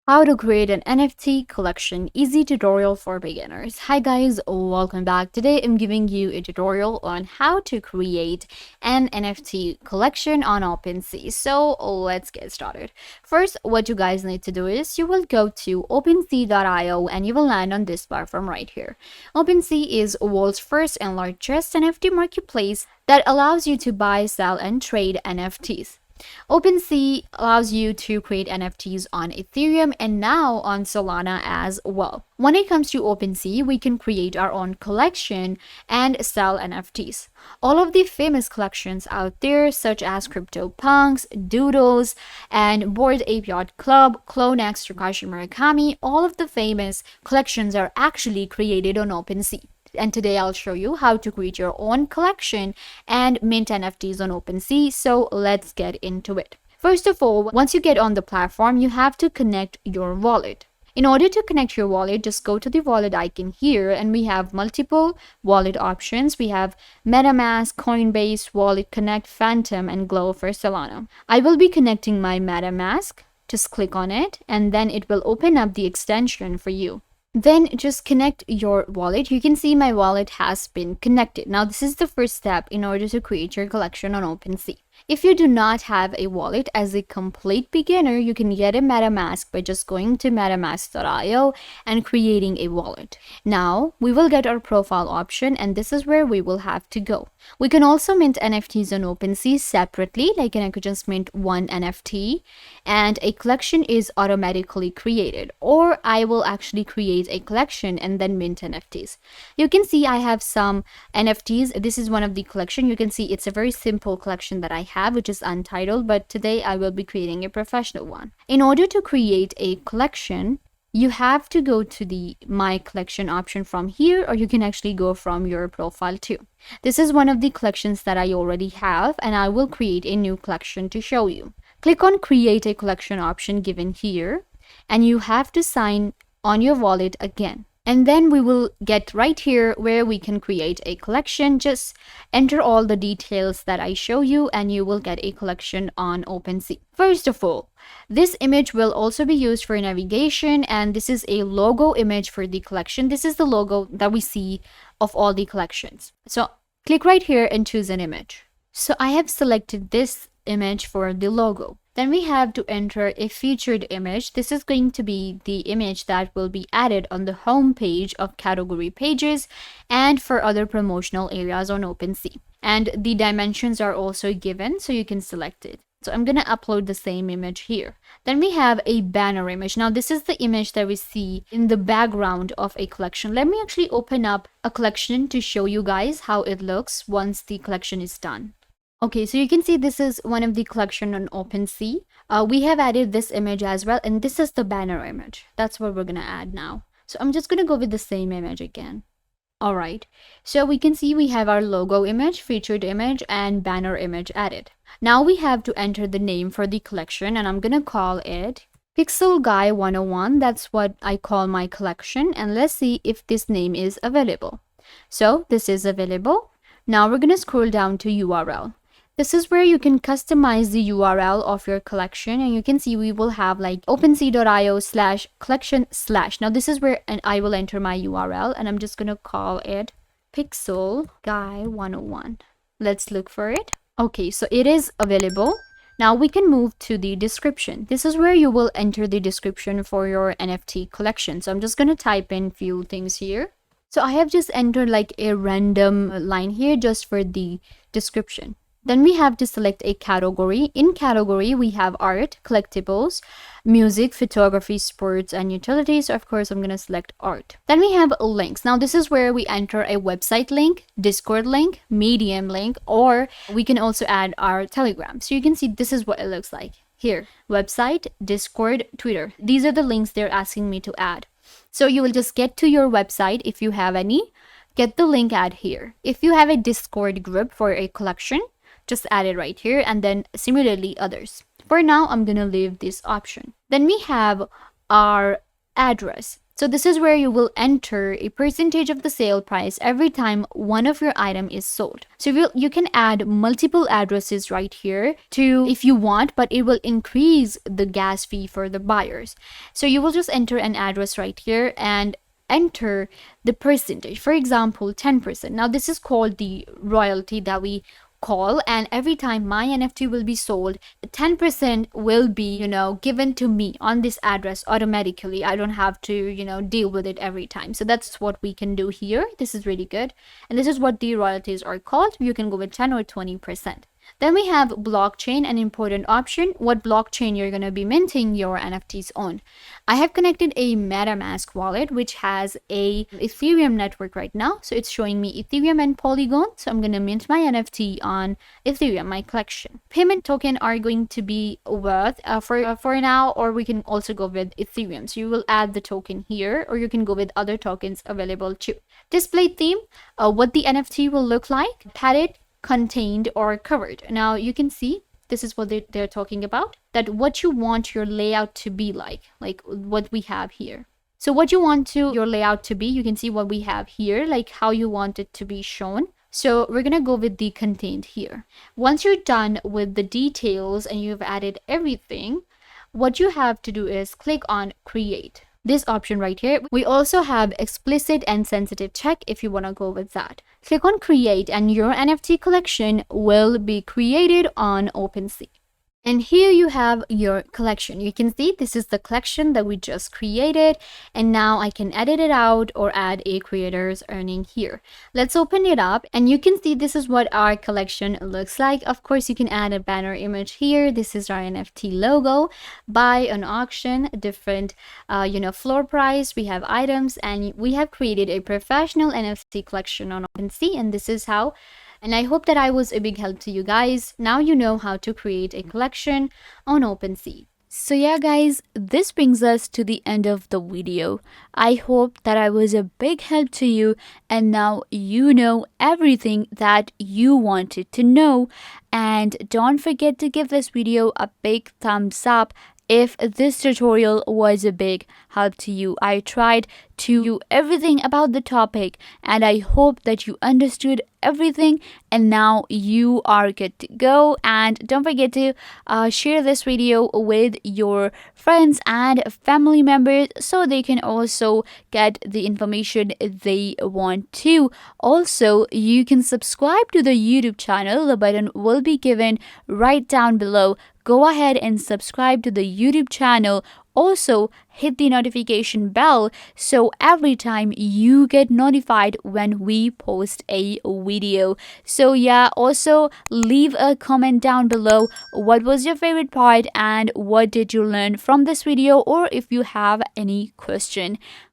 How to create an NFT collection, easy tutorial for beginners. Hi guys, welcome back. Today I'm giving you a tutorial on how to create an NFT collection on OpenSea. So let's get started. First, what you guys need to do is you will go to OpenSea.io and you will land on this platform right here. OpenSea is the world's first and largest NFT marketplace that allows you to buy, sell, and trade NFTs. OpenSea allows you to create NFTs on Ethereum and now on Solana as well. When it comes to OpenSea, we can create our own collection and sell NFTs. All of the famous collections out there, such as CryptoPunks, Doodles, and Bored Ape Yacht Club, CloneX, Takashi Murakami, all of the famous collections are actually created on OpenSea. And today I'll show you how to create your own collection and mint NFTs on OpenSea. So let's get into it. First of all, once you get on the platform, you have to connect your wallet. In order to connect your wallet, just go to the wallet icon here and we have multiple wallet options. We have MetaMask, Coinbase, Wallet Connect, Phantom, and Glow for Solana. I will be connecting my MetaMask. Just click on it and then it will open up the extension for you. Then just connect your wallet. You can see my wallet has been connected. Now this is the first step in order to create your collection on OpenSea. If you do not have a wallet, as a complete beginner, you can get a MetaMask by just going to metamask.io and creating a wallet. Now we will get our profile option and this is where we will have to go. We can also mint NFTs on OpenSea separately, like I could just mint one NFT and a collection is automatically created, or I will actually create a collection and then mint NFTs. You can see I have some NFTs. This is one of the collection. You can see it's a very simple collection that I have, which is untitled, but today I will be creating a professional one. In order to create a collection, you have to go to the My Collection option from here, or you can actually go from your profile too. This is one of the collections that I already have, and I will create a new collection to show you. Click on Create a Collection option given here, and you have to sign on your wallet again. And then we will get right here where we can create a collection. Just enter all the details that I show you and you will get a collection on OpenSea. First of all, this image will also be used for navigation, and this is a logo image for the collection. This is the logo that we see of all the collections. So click right here and choose an image. So I have selected this image for the logo. Then we have to enter a featured image. This is going to be the image that will be added on the home page of category pages and for other promotional areas on OpenSea. And the dimensions are also given, so you can select it. So I'm going to upload the same image here. Then we have a banner image. Now this is the image that we see in the background of a collection. Let me actually open up a collection to show you guys how it looks once the collection is done. Okay, so you can see this is one of the collection on OpenSea. We have added this image as well, and this is the banner image. That's what we're gonna add now. So I'm just gonna go with the same image again. All right, so we can see we have our logo image, featured image, and banner image added. Now we have to enter the name for the collection, and I'm gonna call it Pixel Guy 101. That's what I call my collection, and let's see if this name is available. So this is available. Now we're gonna scroll down to URL. This is where you can customize the URL of your collection, and you can see we will have like OpenSea.io/collection/. Now this is where I will enter my URL, and I'm just gonna call it Pixel Guy 101. Let's look for it. Okay, so it is available. Now we can move to the description. This is where you will enter the description for your NFT collection. So I'm just gonna type in few things here. So I have just entered like a random line here just for the description. Then we have to select a category. In category, we have art, collectibles, music, photography, sports, and utilities. So of course, I'm going to select art. Then we have links. Now this is where we enter a website link, Discord link, Medium link, or we can also add our Telegram. So you can see this is what it looks like here. Website, Discord, Twitter. These are the links they're asking me to add. So you will just get to your website if you have any, get the link add here. If you have a Discord group for a collection, just add it right here, and then similarly others. For now, I'm gonna leave this option. Then we have our address. So this is where you will enter a percentage of the sale price every time one of your item is sold. So you can add multiple addresses right here to if you want, but it will increase the gas fee for the buyers. So you will just enter an address right here and enter the percentage. For example, 10%. Now this is called the royalty that we call, and every time my NFT will be sold, 10% will be, given to me on this address automatically. I don't have to, deal with it every time. So that's what we can do here. This is really good. And this is what the royalties are called. You can go with 10 or 20%. Then we have blockchain, an important option, what blockchain you're going to be minting your NFTs on. I have connected a MetaMask wallet, which has a Ethereum network right now. So it's showing me Ethereum and Polygon. So I'm going to mint my NFT on Ethereum, my collection. Payment token are going to be worth for now, or we can also go with Ethereum. So you will add the token here, or you can go with other tokens available too. Display theme, what the NFT will look like, padded, contained, or covered. Now you can see this is what they're talking about, that what you want your layout to be like what we have here. So what you want your layout to be, you can see what we have here, like how you want it to be shown. So we're gonna go with the contained here. Once you're done with the details and you've added everything, what you have to do is click on create. This option right here. We also have explicit and sensitive check if you want to go with that. Click on create and your NFT collection will be created on OpenSea. And here you have your collection. You can see this is the collection that we just created, and now I can edit it out or add a creator's earning here. Let's open it up and you can see this is what our collection looks like. Of course, you can add a banner image here. This is our NFT logo. Buy an auction, different floor price. We have items, and we have created a professional NFT collection on OpenSea, and this is how. And I hope that I was a big help to you guys. Now you know how to create a collection on OpenSea. So yeah guys, this brings us to the end of the video. I hope that I was a big help to you, and now you know everything that you wanted to know. And don't forget to give this video a big thumbs up if this tutorial was a big help to you. I tried to do everything about the topic, and I hope that you understood everything, and now you are good to go. And don't forget to share this video with your friends and family members so they can also get the information they want to. Also, you can subscribe to the YouTube channel. The button will be given right down below. Go ahead and subscribe to the YouTube channel. Also, hit the notification bell so every time you get notified when we post a video. So yeah, also leave a comment down below. What was your favorite part and what did you learn from this video, or if you have any question.